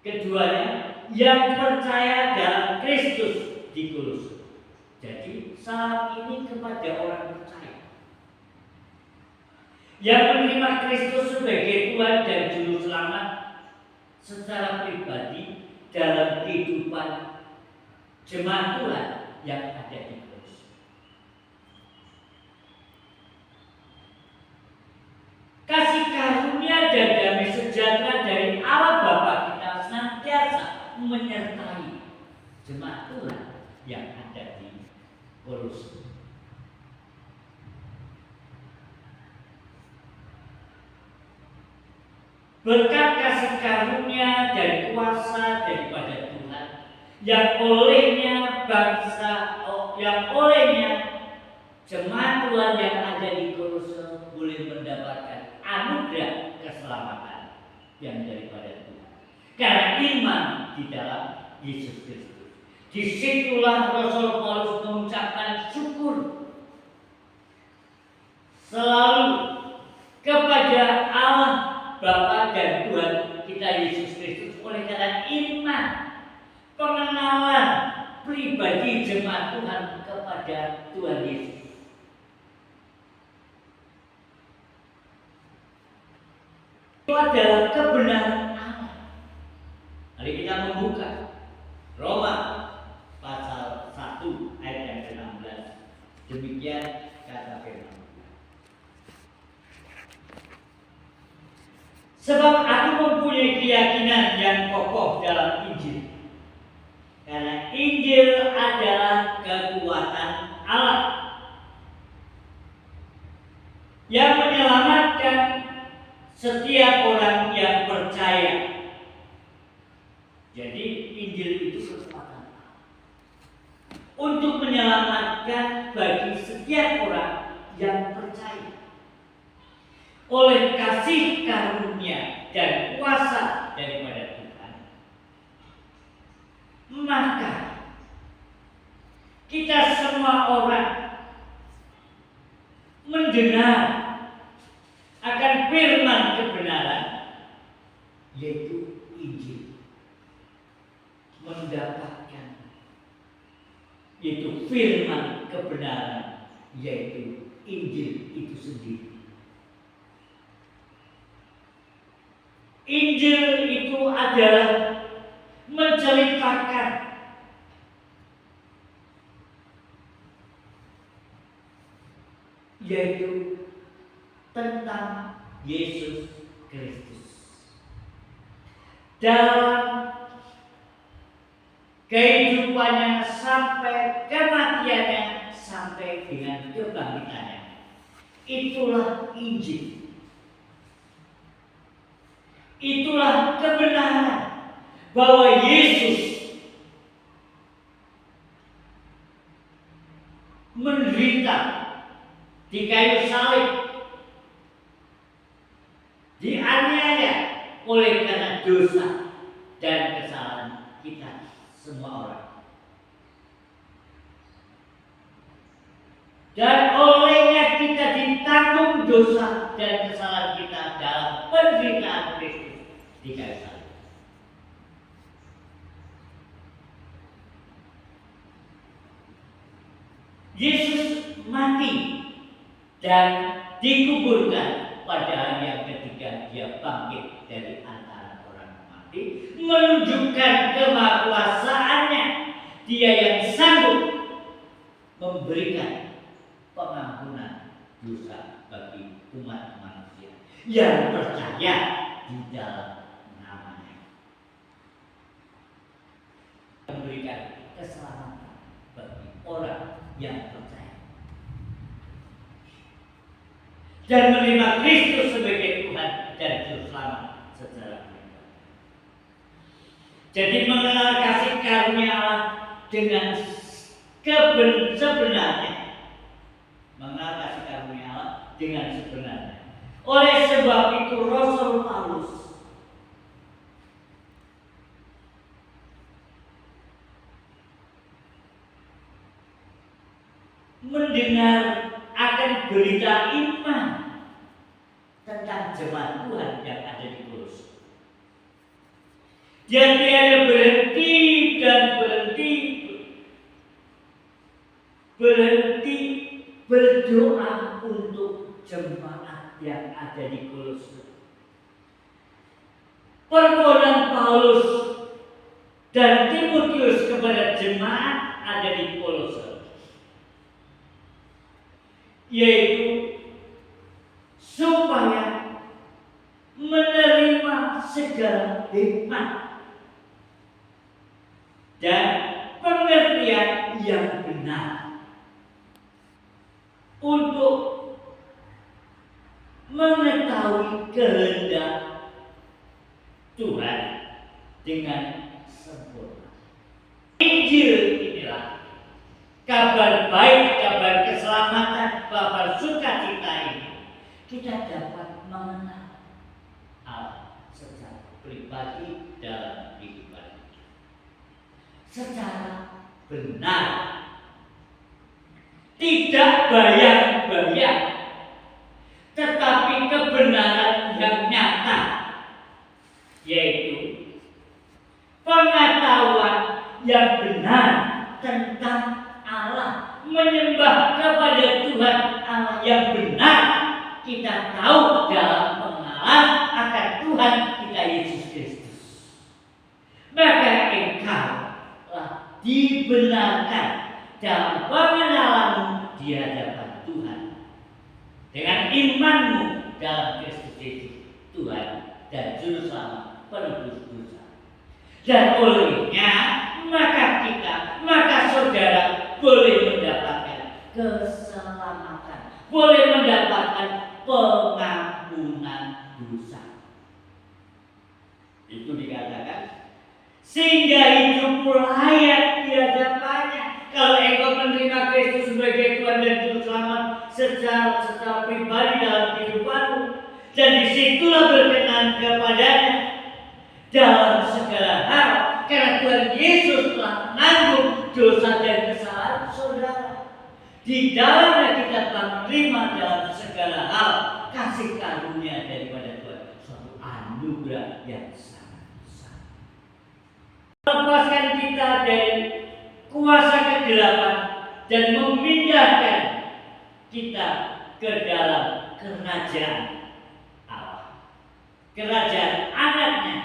Keduanya yang percaya dalam Kristus di Kolose. Jadi salam ini kepada orang percaya yang menerima Kristus sebagai Tuhan dan Juru Selamat secara pribadi dalam kehidupan jemaat Tuhan yang ada di Kolose. Kasih karunia dan damai sejahtera dari Allah Bapa kita senantiasa menyertai jemaat Tuhan yang ada di Kolose. Berkat kasih karunia dan kuasa daripada Tuhan yang olehnya jemaat Tuhan yang ada di Kolose boleh mendapatkan anugerah keselamatan yang daripada Tuhan karena iman di dalam Yesus Kristus. Disitulah Rasul Paulus mengucapkan syukur selalu kepada Allah Bapa dan Tuhan kita Yesus Kristus oleh karena iman pengenalan pribadi jemaat Tuhan kepada Tuhan Yesus. Itu adalah kebenaran Allah. Mari kita membuka Roma pasal 1 ayat yang ke-16. Demikian kata firman. Sebab aku mempunyai keyakinan yang kokoh dalam Injil. Karena Injil adalah kekuatan Allah yang menyelamatkan setiap orang yang percaya. Jadi Injil itu kekuatan Allah untuk menyelamatkan bagi setiap orang yang percaya. Oleh kasih karunia dan kuasa daripada Tuhan, maka kita semua orang mendengar akan firman kebenaran, yaitu Injil, mendapatkan yaitu firman kebenaran, yaitu Injil itu sendiri. Injil itu adalah menceritakan yaitu tentang Yesus Kristus dalam kehidupannya sampai kematiannya sampai dengan kebangkitannya. Itulah Injil. Itulah kebenaran bahwa Yesus menderita di kayu salib, dianiaya oleh karena dosa dan kesalahan kita semua orang. Dan olehnya kita ditanggung dosa dan kesalahan kita dalam penderitaan Kristus di kayu salib. Yesus mati dan dikuburkan pada hari yang ketiga dia bangkit dari antara orang mati, menunjukkan kemahakuasaannya. Dia yang sanggup memberikan pengampunan dosa bagi umat manusia yang percaya di dalam namanya, memberikan keselamatan bagi orang yang percaya dan menerima Kristus sebagai Tuhan dan Juru Selamat secara pribadi. Jadi mengenal kasih karunia Allah dengan sebenarnya, mengenal kasih karunia Allah dengan sebenarnya. Oleh sebab itu Rasul Paulus mendengar akan berita iman tentang jemaat Tuhan yang ada di Kolose. Dia tiada berhenti dan berhenti berdoa untuk jemaat yang ada di Kolose. Permohonan Paulus dan Timotius kepada jemaat ada di Kolose, yaitu supaya menerima segala hikmat dan pengertian yang benar untuk mengetahui kehendak Tuhan dengan sempurna. Injil inilah kabar baik, kabar keselamatan, kabar sukacita ini kita dapat mengenal Allah secara pribadi dalam kehidupan kita secara benar, tidak bayang-bayang, tetapi kebenaran yang nyata, yaitu pengetahuan yang benar tentang Allah, menyembah kepada Tuhan Allah yang benar. Kita tahu dalam pengenalan akan Tuhan kita Yesus Kristus, maka engkau dibenarkan dalam pengenalanmu di hadapan Tuhan dengan imanmu dalam Kristus Yesus Tuhan dan Juru Selamat penebus dosa. Dan olehnya maka saudara boleh mendapatkan keselamatan, boleh mendapatkan pengampunan dosa. Itu dikatakan sehingga hidup layak di hadapannya. Kalau engkau menerima Kristus sebagai Tuhan dan Juru Selamat secara pribadi dalam kehidupanmu, dan disitulah berkenan kepadanya dalam segala hal, karena Tuhan Yesus telah menanggung dosa dan kesalahan saudara. Di dalamnya kita telah menerima dalam segala hal kasih karunia daripada Tuhan, suatu anugerah yang sangat besar. Melepaskan kita dari kuasa kegelapan dan memindahkan kita ke dalam kerajaan Allah, kerajaan anaknya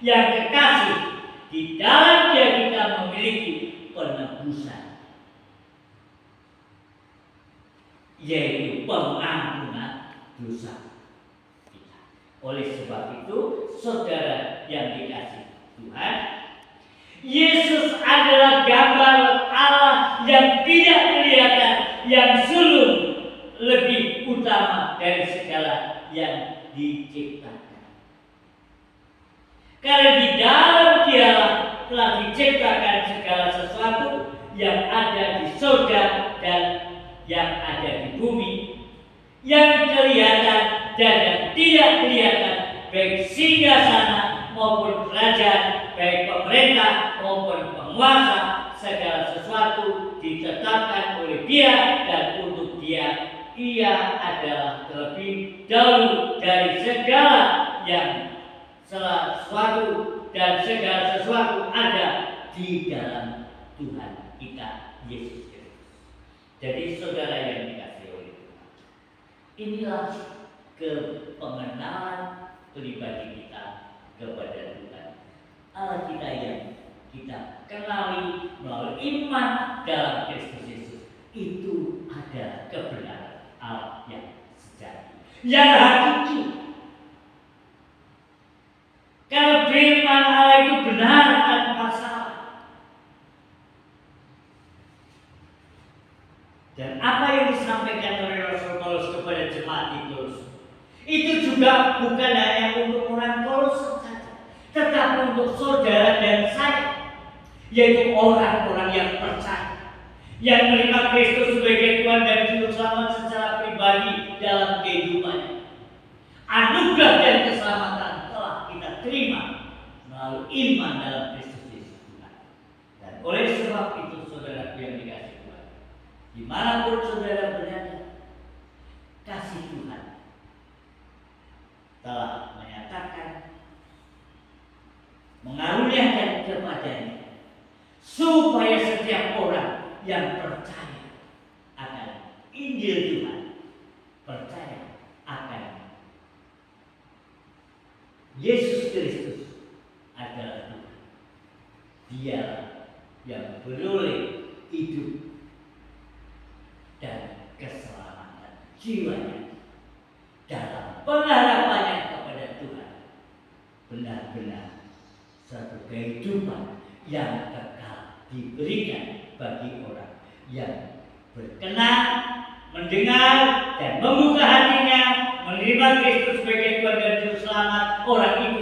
yang kekasih. Di dalam Dia kita memiliki penebusan, yaitu pengampunan dosa kita. Oleh sebab itu, saudara yang dikasihi Tuhan, Yesus adalah gambar Allah yang tidak kelihatan, yang sulung, lebih utama dari segala yang diciptakan. Karena di dalam Dia telah diciptakan segala sesuatu yang ada di surga dan yang ada di bumi, yang kelihatan dan yang tidak kelihatan, baik singgasana maupun kerajaan, baik pemerintah maupun penguasa. Segala sesuatu ditetapkan oleh Dia dan untuk Dia. Ia adalah terlebih dahulu dari segala yang sesuatu, dan segala sesuatu ada di dalam Tuhan kita Yesus Kristus. Jadi saudara yang dikasihi oleh Tuhan, inilah kepengenalan pribadi kita kepada Tuhan Allah kita yang kita kenali melalui iman dalam Kristus Yesus. Itu adalah kebenaran Allah yang sejati, yang hakiki. Kalau firman Allah itu benar tanpa salah. Dan apa yang disampaikan oleh Rasul Paulus kepada jemaat di Kolose itu juga bukan hanya untuk orang Kolose saja, tetapi untuk saudara dan saya, yaitu orang-orang yang percaya, yang menerima Kristus sebagai Tuhan dan Juru Selamat secara pribadi dalam kehidupannya. Anugerah dan keselamatan telah kita terima melalui iman dalam Kristus Yesus Tuhan. Dan oleh sebab itu, saudara yang dikasihi Tuhan, dimanapun saudara berada, kasih Tuhan telah menyatakan mengaruniakan mengaruniakan kepadanya, supaya setiap orang yang percaya akan Injil Tuhan, percaya akan Yesus Kristus adalah Tuhan. Dia yang beroleh hidup dan keselamatan jiwanya dalam pengharapannya kepada Tuhan, benar-benar satu kehidupan yang kekal diberikan bagi orang yang berkenan mendengar dan membuka hatinya, menerima Kristus sebagai Tuhan dan Juru Selamat. Orang itu